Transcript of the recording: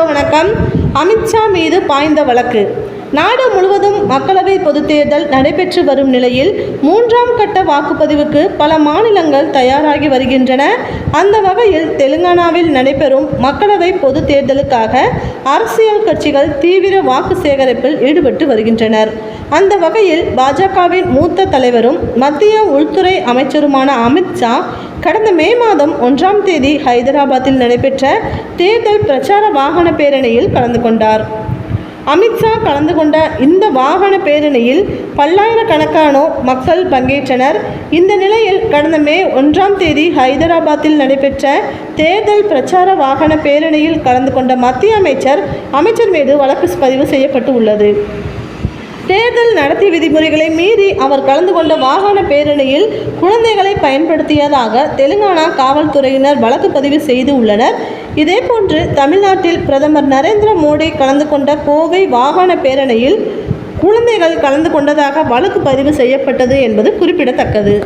வணக்கம். அமித்ஷா மீது பாய்ந்த வழக்கு. நாடு முழுவதும் மக்களவை பொதுத் தேர்தல் நடைபெற்று வரும் நிலையில் 3ஆம் கட்ட வாக்குப்பதிவுக்கு பல மாநிலங்கள் தயாராகி வருகின்றன. அந்த வகையில் தெலுங்கானாவில் நடைபெறும் மக்களவை பொதுத் தேர்தலுக்காக அரசியல் கட்சிகள் தீவிர வாக்கு சேகரிப்பில் ஈடுபட்டு வருகின்றனர். அந்த வகையில் பாஜகவின் மூத்த தலைவரும் மத்திய உள்துறை அமைச்சருமான அமித்ஷா கடந்த மே மாதம் 1ஆம் தேதி ஹைதராபாத்தில் நடைபெற்ற தேர்தல் பிரச்சார வாகன பேரணியில் கலந்து கொண்டார். அமித்ஷா கலந்து கொண்ட இந்த வாகன பேரணியில் பல்லாயிரக்கணக்கானோர் மக்கள் பங்கேற்றனர். இந்த நிலையில் கடந்த மே 1ஆம் தேதி ஹைதராபாத்தில் நடைபெற்ற தேர்தல் பிரச்சார வாகன பேரணியில் கலந்து கொண்ட மத்திய அமைச்சர் மீது வழக்கு பதிவு செய்யப்பட்டு உள்ளது. தேர்தல் நடத்தை விதிமுறைகளை மீறி அவர் கலந்து கொண்ட வாகன பேரணியில் குழந்தைகளை பயன்படுத்தியதாக தெலுங்கானா காவல்துறையினர் வழக்கு பதிவு செய்து உள்ளனர். இதேபோன்று தமிழ்நாட்டில் பிரதமர் நரேந்திர மோடி கலந்து கொண்ட கோவை வாகன பேரணியில் குழந்தைகள் கலந்து கொண்டதாக வழக்கு பதிவு செய்யப்பட்டது என்பது குறிப்பிடத்தக்கது.